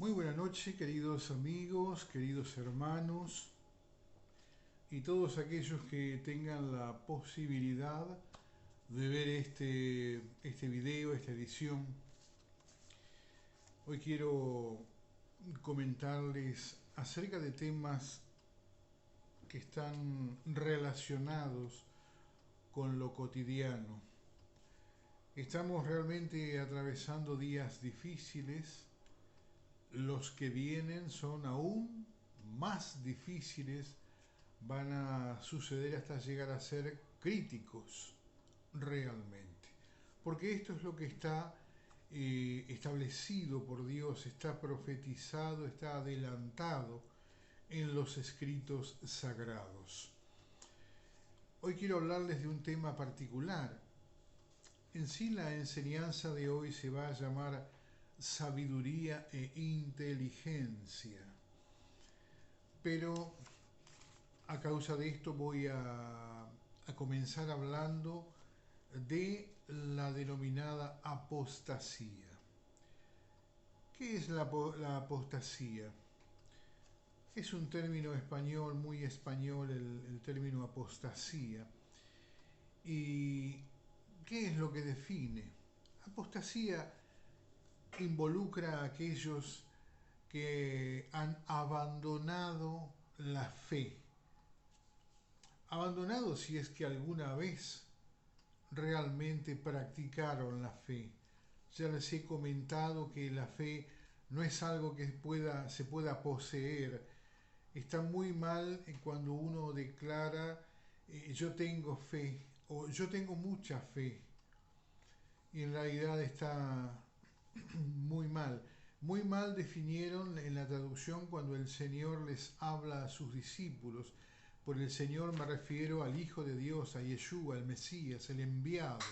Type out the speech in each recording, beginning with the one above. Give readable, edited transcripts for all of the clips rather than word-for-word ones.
Muy buena noche, queridos amigos, queridos hermanos y todos aquellos que tengan la posibilidad de ver este video, esta edición. Hoy quiero comentarles acerca de temas que están relacionados con lo cotidiano. Estamos realmente atravesando días difíciles. Los que vienen son aún más difíciles, van a suceder hasta llegar a ser críticos realmente. Porque esto es lo que está establecido por Dios, está profetizado, está adelantado en los escritos sagrados. Hoy quiero hablarles de un tema particular. En sí la enseñanza de hoy se va a llamar sabiduría e inteligencia. Pero a causa de esto voy a comenzar hablando de la denominada apostasía. ¿Qué es la apostasía? Es un término español, muy español el término apostasía. ¿Y qué es lo que define? Apostasía involucra a aquellos que han abandonado la fe. Abandonado si es que alguna vez realmente practicaron la fe. Ya les he comentado que la fe no es algo que se pueda poseer. Está muy mal cuando uno declara yo tengo fe o yo tengo mucha fe. Y en realidad está muy mal. Muy mal definieron en la traducción cuando el Señor les habla a sus discípulos. Por el Señor me refiero al Hijo de Dios, a Yeshua, el Mesías, el enviado,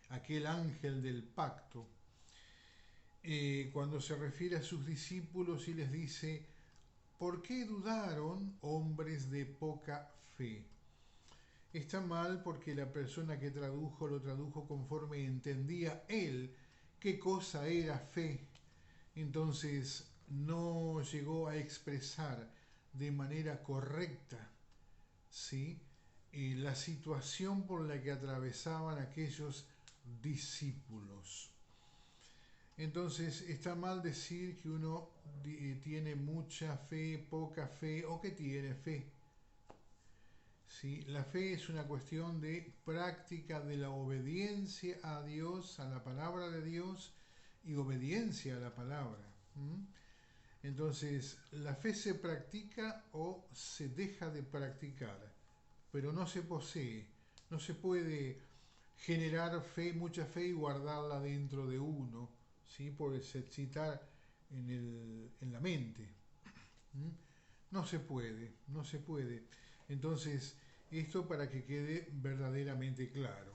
aquel ángel del pacto. Cuando se refiere a sus discípulos y les dice, ¿por qué dudaron hombres de poca fe? Está mal porque la persona que tradujo lo tradujo conforme entendía él qué cosa era fe. Entonces no llegó a expresar de manera correcta, ¿sí?, la situación por la que atravesaban aquellos discípulos. Entonces está mal decir que uno tiene mucha fe, poca fe o que tiene fe. ¿Sí? La fe es una cuestión de práctica de la obediencia a Dios, a la palabra de Dios y obediencia a la palabra. Entonces, la fe se practica o se deja de practicar, pero no se posee. No se puede generar fe, mucha fe y guardarla dentro de uno, ¿sí?, por exercitar en la mente. No se puede, no se puede. Entonces, esto para que quede verdaderamente claro.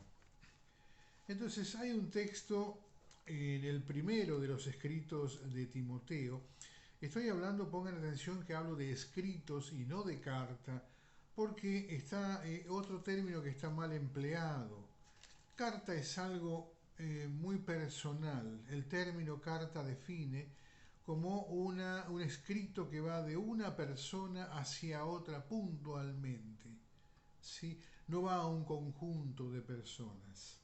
Entonces, hay un texto en el primero de los escritos de Timoteo. Estoy hablando, pongan atención que hablo de escritos y no de carta, porque está otro término que está mal empleado. Carta es algo muy personal. El término carta define como un escrito que va de una persona hacia otra puntualmente, ¿sí? No va a un conjunto de personas.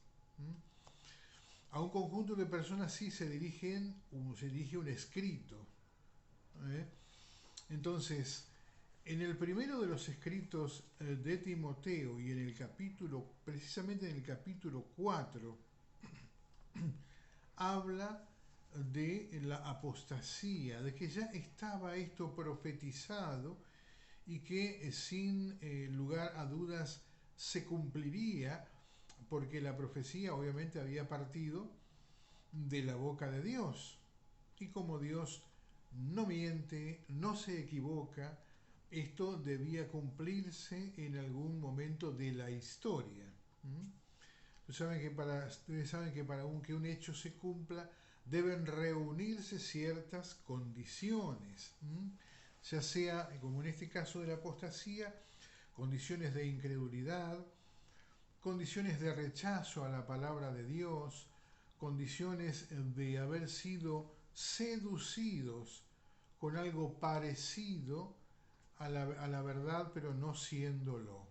A un conjunto de personas sí se dirige un escrito. ¿eh? Entonces, en el primero de los escritos de Timoteo y en el capítulo, precisamente en el capítulo 4, habla de la apostasía, de que ya estaba esto profetizado y que sin lugar a dudas se cumpliría, porque la profecía obviamente había partido de la boca de Dios. Y como Dios no miente, no se equivoca, esto debía cumplirse en algún momento de la historia. Ustedes saben que para que un hecho se cumpla deben reunirse ciertas condiciones, ya sea, como en este caso de la apostasía, condiciones de incredulidad, condiciones de rechazo a la palabra de Dios, condiciones de haber sido seducidos con algo parecido a la verdad, pero no siéndolo.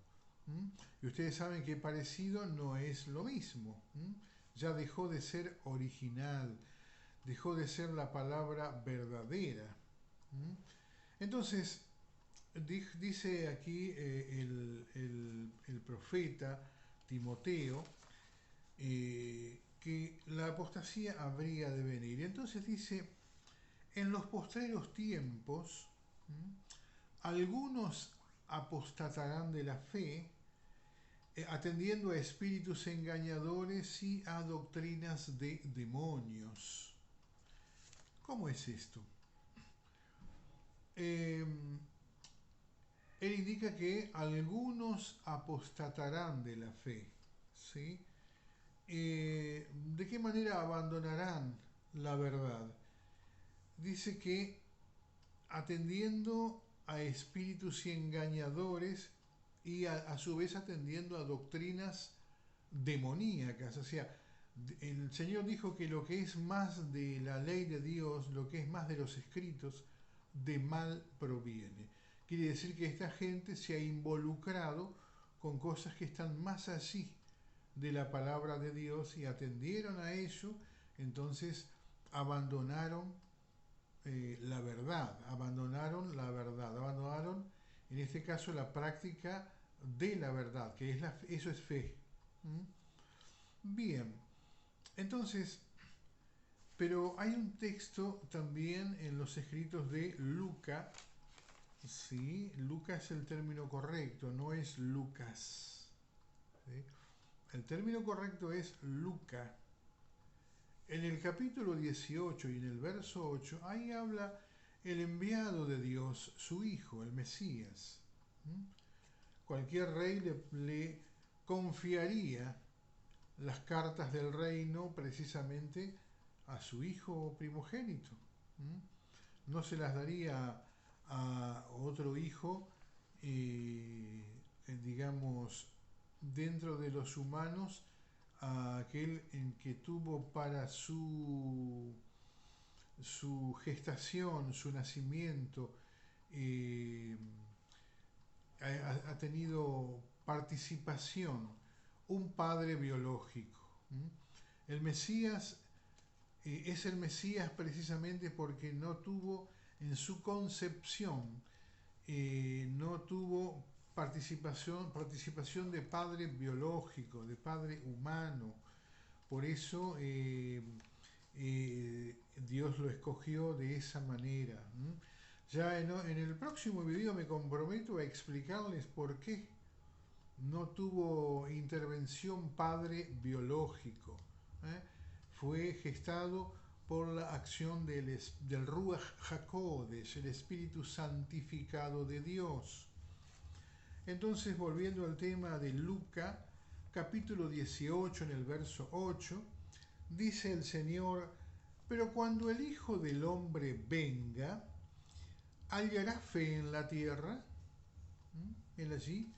¿Mm? Y ustedes saben que parecido no es lo mismo. ¿Mm? Ya dejó de ser original, dejó de ser la palabra verdadera. ¿Mm? Entonces, dice aquí el profeta Timoteo que la apostasía habría de venir. Entonces dice, en los postreros tiempos, algunos apostatarán de la fe, atendiendo a espíritus engañadores y a doctrinas de demonios. ¿Cómo es esto? Eh, Él indica que algunos apostatarán de la fe, ¿sí? ¿De qué manera abandonarán la verdad? Dice que atendiendo a espíritus y engañadores y a su vez atendiendo a doctrinas demoníacas. O sea, el Señor dijo que lo que es más de la ley de Dios, lo que es más de los escritos, de mal proviene. Quiere decir que esta gente se ha involucrado con cosas que están más allí de la palabra de Dios y atendieron a ello, entonces abandonaron abandonaron en este caso la práctica de la verdad, que es eso es fe. ¿Mm? Bien, entonces, pero hay un texto también en los escritos de Luca, ¿sí? Luca es el término correcto, no es Lucas, ¿sí? El término correcto es Luca. En el capítulo 18 y en el verso 8, ahí habla el enviado de Dios, su Hijo, el Mesías. ¿Mm? Cualquier rey le confiaría las cartas del reino precisamente a su hijo primogénito. No se las daría a otro hijo, digamos, dentro de los humanos, a aquel en que tuvo para su gestación, su nacimiento, eh, ha tenido participación un padre biológico. El Mesías es el Mesías precisamente porque no tuvo en su concepción, no tuvo participación de padre biológico, de padre humano. Por eso Dios lo escogió de esa manera. Ya en el próximo video me comprometo a explicarles por qué no tuvo intervención padre biológico. ¿Eh? Fue gestado por la acción del Ruach HaKodesh, el Espíritu Santificado de Dios. Entonces, volviendo al tema de Lucas, capítulo 18, en el verso 8, dice el Señor, pero cuando el Hijo del Hombre venga, ¿hallará fe en la tierra? Él allí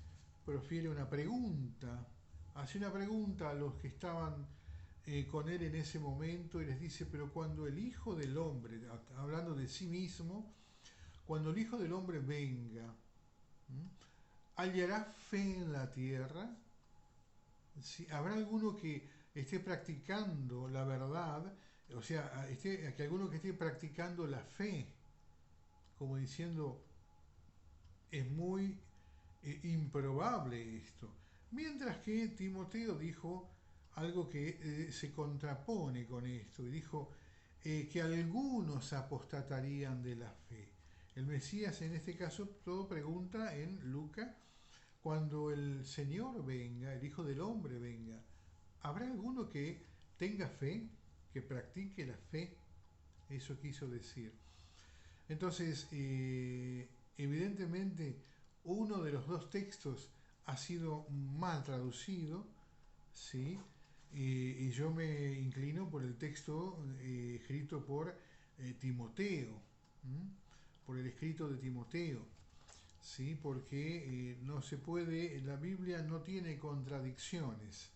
profiere una pregunta, hace una pregunta a los que estaban con él en ese momento y les dice, pero cuando el Hijo del Hombre, hablando de sí mismo, cuando el Hijo del Hombre venga, ¿hallará fe en la tierra? ¿Sí? ¿Habrá alguno que esté practicando la verdad? O sea, que alguno que esté practicando la fe, como diciendo, es muy improbable esto. Mientras que Timoteo dijo algo que se contrapone con esto, y dijo que algunos apostatarían de la fe. El Mesías en este caso todo pregunta en Lucas, cuando el Señor venga, el Hijo del Hombre venga, ¿habrá alguno que tenga fe, que practique la fe? Eso quiso decir. Entonces, evidentemente, uno de los dos textos ha sido mal traducido, ¿sí? Y yo me inclino por el texto escrito por Timoteo, por el escrito de Timoteo, ¿sí? Porque no se puede, la Biblia no tiene contradicciones.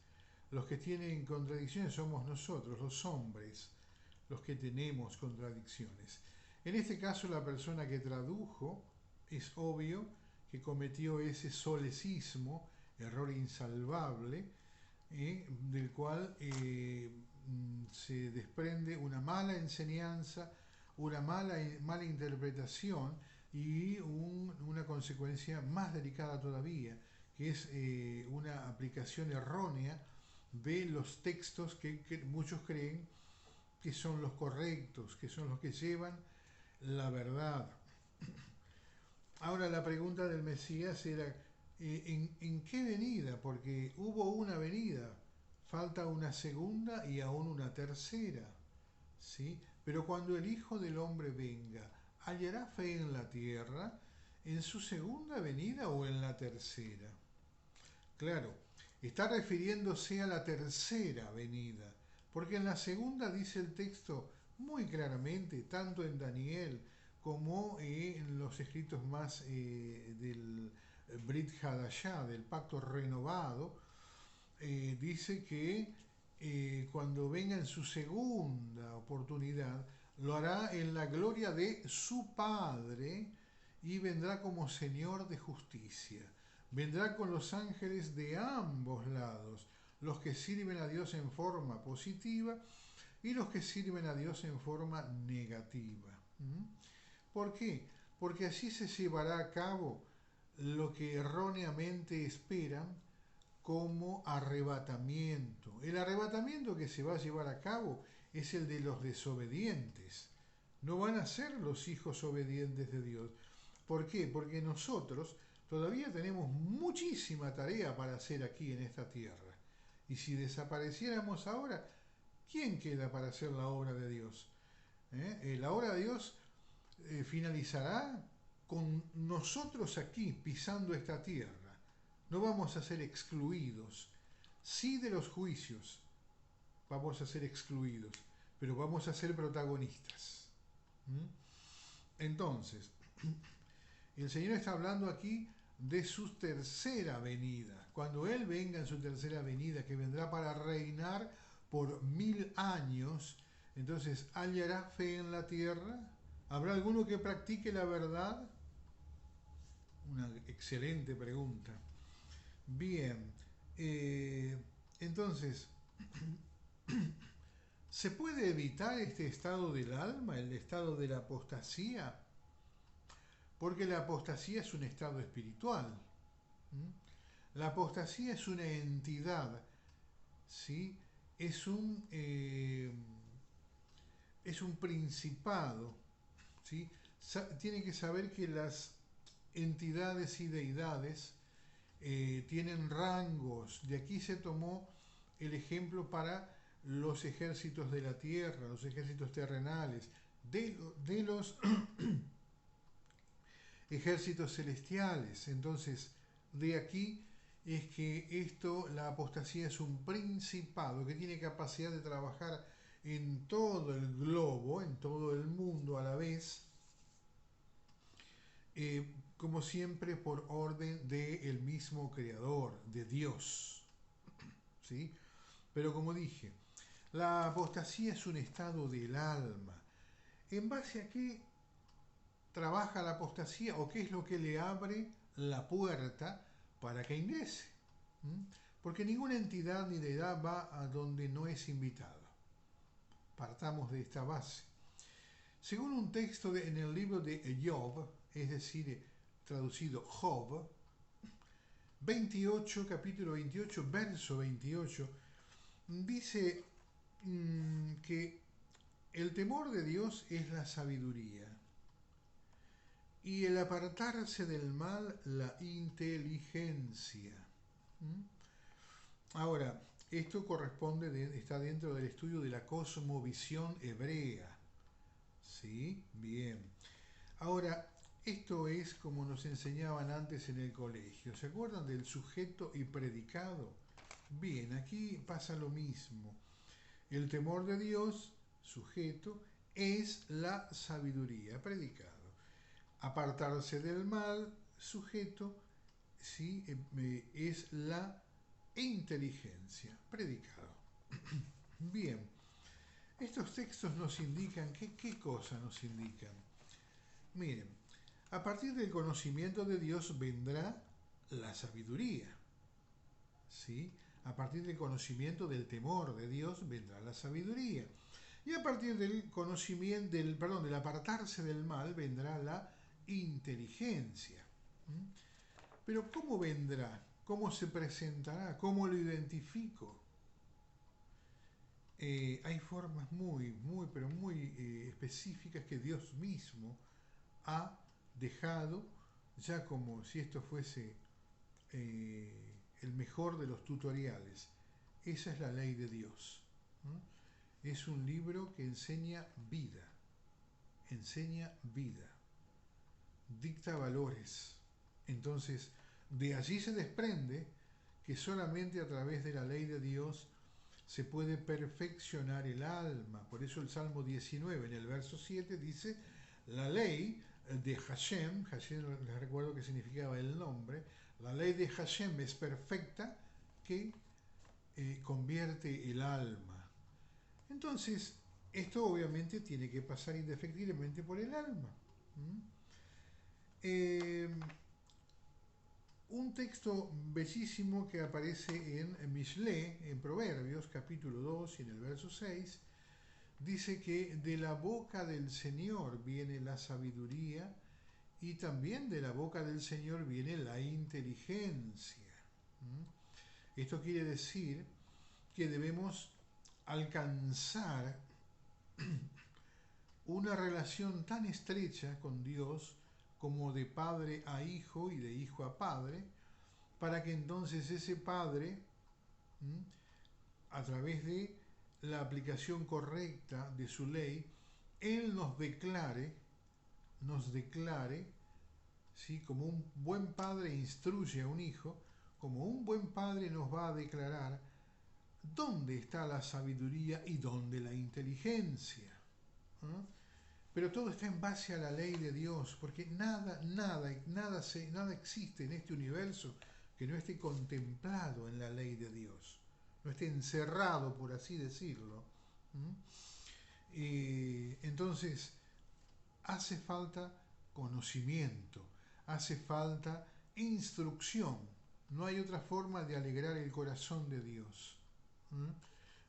Los que tienen contradicciones somos nosotros, los hombres, los que tenemos contradicciones. En este caso, la persona que tradujo es obvio que cometió ese solecismo, error insalvable, del cual se desprende una mala enseñanza, una mala interpretación y una consecuencia más delicada todavía, que es una aplicación errónea de los textos que muchos creen que son los correctos, que son los que llevan la verdad. Ahora la pregunta del Mesías era, ¿en qué venida? Porque hubo una venida, falta una segunda y aún una tercera, ¿sí? Pero cuando el Hijo del Hombre venga, ¿hallará fe en la tierra? ¿En su segunda venida o en la tercera? Claro, está refiriéndose a la tercera venida, porque en la segunda dice el texto muy claramente, tanto en Daniel como en los escritos más del Brit Hadashah, del pacto renovado, dice que cuando venga en su segunda oportunidad, lo hará en la gloria de su Padre y vendrá como Señor de justicia. Vendrá con los ángeles de ambos lados, los que sirven a Dios en forma positiva y los que sirven a Dios en forma negativa. ¿Por qué? Porque así se llevará a cabo lo que erróneamente esperan como arrebatamiento. El arrebatamiento que se va a llevar a cabo es el de los desobedientes. No van a ser los hijos obedientes de Dios. ¿Por qué? Porque nosotros todavía tenemos muchísima tarea para hacer aquí en esta tierra. Y si desapareciéramos ahora, ¿quién queda para hacer la obra de Dios? La obra de Dios finalizará con nosotros aquí pisando esta tierra. No vamos a ser excluidos. Sí, de los juicios vamos a ser excluidos, pero vamos a ser protagonistas. Entonces, el Señor está hablando aquí de su tercera venida. Cuando Él venga en su tercera venida, que vendrá para reinar por 1000 años, entonces, ¿hallará fe en la tierra? ¿Habrá alguno que practique la verdad? Una excelente pregunta. Bien, entonces, ¿se puede evitar este estado del alma, el estado de la apostasía? Porque la apostasía es un estado espiritual. La apostasía es una entidad, ¿sí? Es es un principado, ¿sí? Tiene que saber que las entidades y deidades tienen rangos. De aquí se tomó el ejemplo para los ejércitos de la tierra, los ejércitos terrenales, de los ejércitos celestiales. Entonces, de aquí es que la apostasía es un principado que tiene capacidad de trabajar en todo el globo, en todo el mundo a la vez, como siempre por orden del mismo creador, de Dios. ¿Sí? Pero como dije, la apostasía es un estado del alma. ¿En base a qué trabaja la apostasía o qué es lo que le abre la puerta para que ingrese? Porque ninguna entidad ni deidad va a donde no es invitado. Partamos de esta base. Según un texto en el libro de Job, es decir, traducido Job, 28, capítulo 28, verso 28, dice que el temor de Dios es la sabiduría y el apartarse del mal la inteligencia. Ahora, esto está dentro del estudio de la cosmovisión hebrea. ¿Sí? Bien. Ahora, esto es como nos enseñaban antes en el colegio. ¿Se acuerdan del sujeto y predicado? Bien, aquí pasa lo mismo. El temor de Dios, sujeto, es la sabiduría, predicado. Apartarse del mal, sujeto, ¿sí? Es la inteligencia, predicado. Bien, Estos textos nos indican, ¿qué cosa nos indican? Miren, a partir del conocimiento de Dios vendrá la sabiduría, ¿sí? A partir del conocimiento del temor de Dios vendrá la sabiduría. Y a partir del conocimiento, del apartarse del mal, vendrá la inteligencia. ¿Mm? Pero ¿cómo vendrá? ¿Cómo se presentará? ¿Cómo lo identifico? Hay formas pero muy específicas que Dios mismo ha dejado, ya como si esto fuese el mejor de los tutoriales. Esa es la ley de Dios. ¿Mm? Es un libro que enseña vida, dicta valores. Entonces, de allí se desprende que solamente a través de la ley de Dios se puede perfeccionar el alma. Por eso el Salmo 19, en el verso 7, dice, la ley de Hashem les recuerdo que significaba el nombre, la ley de Hashem es perfecta que convierte el alma. Entonces, esto obviamente tiene que pasar indefectiblemente por el alma. Un texto bellísimo que aparece en Mishlé, en Proverbios, capítulo 2, y en el verso 6, dice que de la boca del Señor viene la sabiduría y también de la boca del Señor viene la inteligencia. Esto quiere decir que debemos alcanzar una relación tan estrecha con Dios como de padre a hijo y de hijo a padre, para que entonces ese padre, a través de la aplicación correcta de su ley, él nos declare, ¿sí? Como un buen padre instruye a un hijo, como un buen padre nos va a declarar dónde está la sabiduría y dónde la inteligencia. Pero todo está en base a la ley de Dios, porque nada existe en este universo que no esté contemplado en la ley de Dios, no esté encerrado, por así decirlo. Entonces, hace falta conocimiento, hace falta instrucción. No hay otra forma de alegrar el corazón de Dios.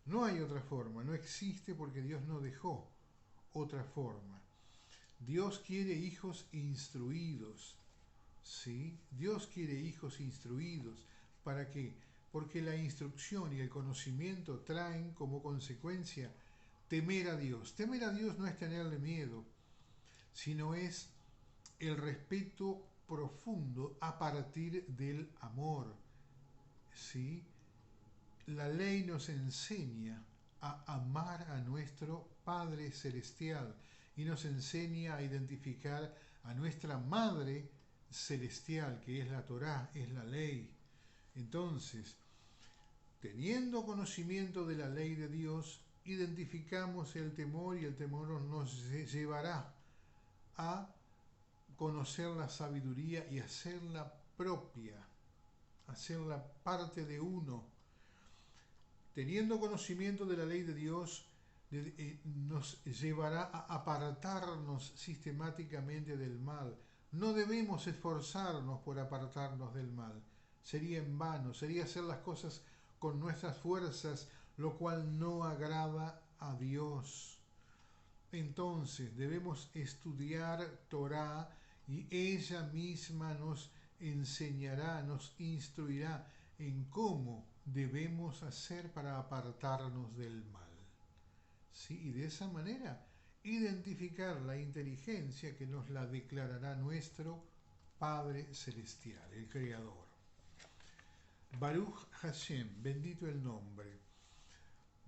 No hay otra forma, no existe porque Dios no dejó otra forma. Dios quiere hijos instruidos, ¿sí? Dios quiere hijos instruidos. ¿Para qué? Porque la instrucción y el conocimiento traen como consecuencia temer a Dios. Temer a Dios no es tenerle miedo, sino es el respeto profundo a partir del amor, ¿sí? La ley nos enseña a amar a nuestro Padre Celestial y nos enseña a identificar a nuestra Madre Celestial, que es la Torá, es la ley. Entonces, teniendo conocimiento de la ley de Dios, identificamos el temor y el temor nos llevará a conocer la sabiduría y hacerla propia, hacerla parte de uno. Teniendo conocimiento de la ley de Dios, nos llevará a apartarnos sistemáticamente del mal. No debemos esforzarnos por apartarnos del mal. Sería en vano, sería hacer las cosas con nuestras fuerzas, lo cual no agrada a Dios. Entonces debemos estudiar Torá y ella misma nos enseñará, nos instruirá en cómo debemos hacer para apartarnos del mal. ¿Sí? Y de esa manera identificar la inteligencia que nos la declarará nuestro Padre Celestial, el Creador. Baruch Hashem, bendito el nombre.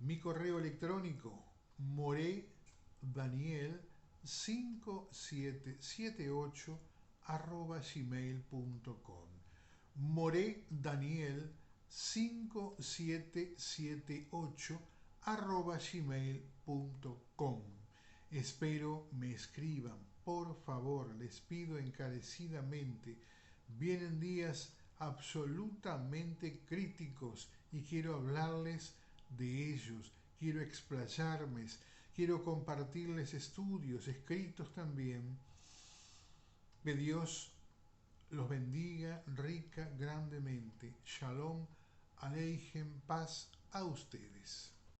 Mi correo electrónico, moredaniel5778 moredaniel5778 gmail.com. Espero me escriban, por favor, les pido encarecidamente. Vienen días absolutamente críticos y quiero hablarles de ellos, quiero explayarme, quiero compartirles estudios, escritos también. Que Dios los bendiga rica, grandemente. Shalom Aleichem, paz a ustedes.